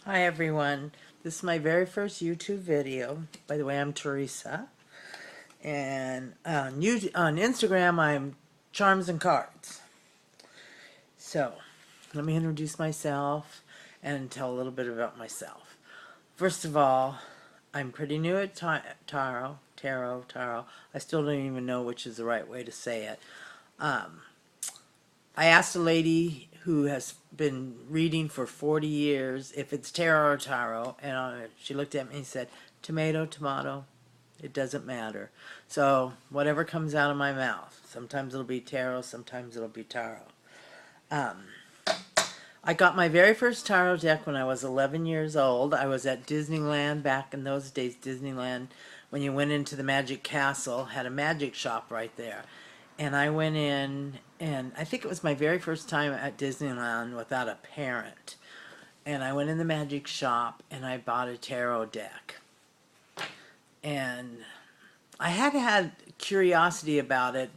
Hi everyone, this is my very first YouTube video. By the way, I'm Teresa, and on Instagram I'm Charms and Cards. So, let me introduce myself and tell a little bit about myself. First of all, I'm pretty new at tarot. I still don't even know which is the right way to say it. I asked a lady who has been reading for 40 years if it's tarot or tarot, and she looked at me and said, tomato, tomato, it doesn't matter. So whatever comes out of my mouth, sometimes it'll be tarot, sometimes it'll be tarot. I got my very first tarot deck when I was 11 years old. I was at Disneyland back in those days. Disneyland, when you went into the Magic Castle, had a magic shop right there. And I went in, and I think it was my very first time at Disneyland without a parent. And I went in the magic shop and I bought a tarot deck. And I had curiosity about it,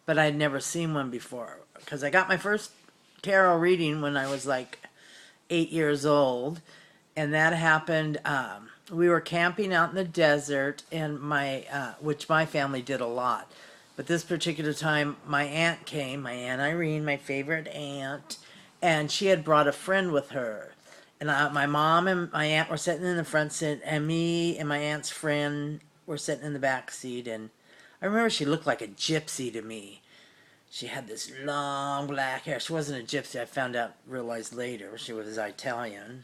but I'd never seen one before. Because I got my first tarot reading when I was like 8 years old, and that happened. We were camping out in the desert, and which my family did a lot. But this particular time, my aunt came, my Aunt Irene, my favorite aunt, and she had brought a friend with her. And my mom and my aunt were sitting in the front seat, and me and my aunt's friend were sitting in the back seat. And I remember she looked like a gypsy to me. She had this long black hair. She wasn't a gypsy. Realized later, she was Italian.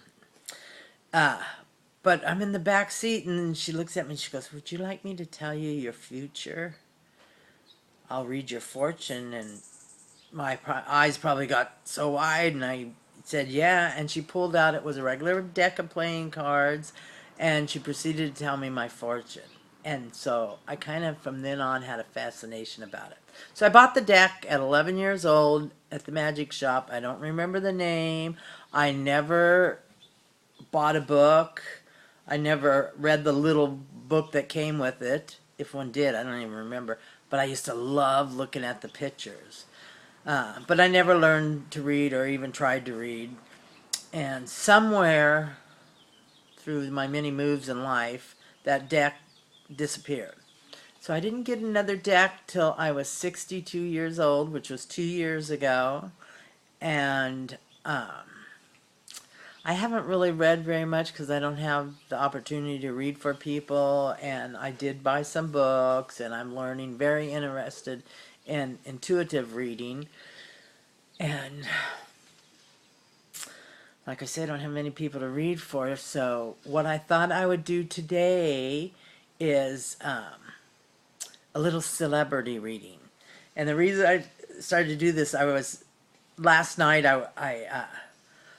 But I'm in the back seat, and she looks at me and she goes, "Would you like me to tell you your future? I'll read your fortune." And my eyes probably got so wide, and I said, "Yeah." And she pulled out, it was a regular deck of playing cards, and she proceeded to tell me my fortune. And so I kind of, from then on, had a fascination about it. So I bought the deck at 11 years old at the magic shop. I don't remember the name. I never bought a book. I never read the little book that came with it. If one did, I don't even remember. But I used to love looking at the pictures. But I never learned to read or even tried to read. And somewhere through my many moves in life, that deck disappeared. So I didn't get another deck till I was 62 years old, which was 2 years ago. And I haven't really read very much because I don't have the opportunity to read for people. And I did buy some books, and I'm learning, very interested in intuitive reading. And like I said, I don't have many people to read for. So what I thought I would do today is a little celebrity reading. And the reason I started to do this, last night I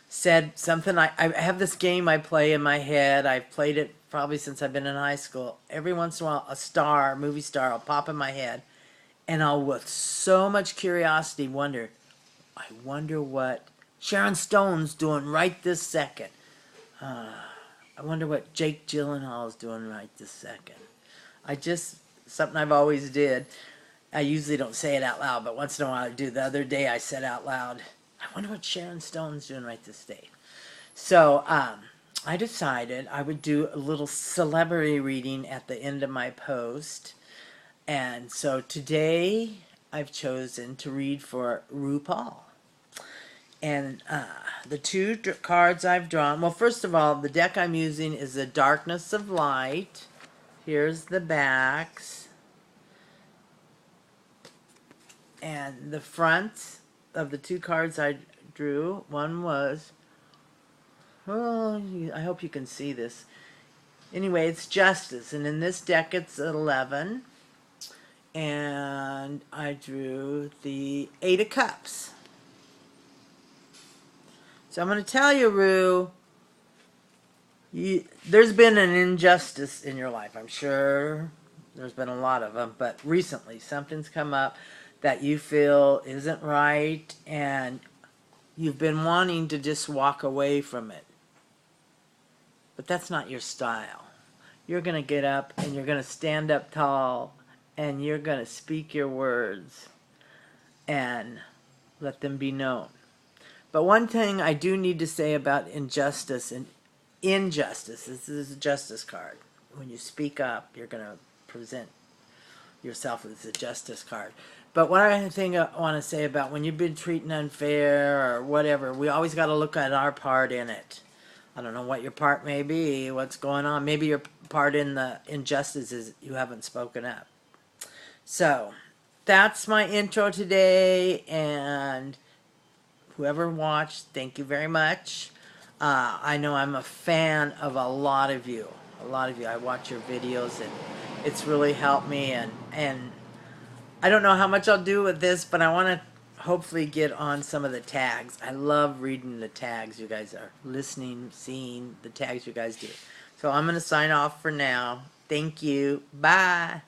said something. I have this game I play in my head. I've played it probably since I've been in high school. Every once in a while, movie star, will pop in my head, and I'll, with so much curiosity, I wonder what Sharon Stone's doing right this second. I wonder what Jake Gyllenhaal is doing right this second. Something I've always did. I usually don't say it out loud, but once in a while I do. The other day I said out loud, I wonder what Sharon Stone's doing right this day. So I decided I would do a little celebrity reading at the end of my post. And so today I've chosen to read for RuPaul. And the two cards I've drawn, well, first of all, the deck I'm using is the Darkness of Light. Here's the backs. And the front of the two cards I drew, one was, oh, I hope you can see this. Anyway, it's Justice, and in this deck it's 11. And I drew the Eight of Cups. So I'm going to tell you, Rue, there's been an injustice in your life. I'm sure there's been a lot of them, but recently something's come up that you feel isn't right, and you've been wanting to just walk away from it. But that's not your style. You're going to get up and you're going to stand up tall, and you're going to speak your words and let them be known. But one thing I do need to say about injustice and injustice, this is a justice card. When you speak up, you're going to present yourself as a justice card. But one thing I want to say about when you've been treated unfair or whatever, we always got to look at our part in it. I don't know what your part may be, what's going on. Maybe your part in the injustice is you haven't spoken up. So that's my intro today, and whoever watched, thank you very much. I know I'm a fan of a lot of you. I watch your videos, and it's really helped me, and I don't know how much I'll do with this, but I want to hopefully get on some of the tags. I love reading the tags you guys are listening, seeing the tags you guys do. So I'm going to sign off for now. Thank you. Bye.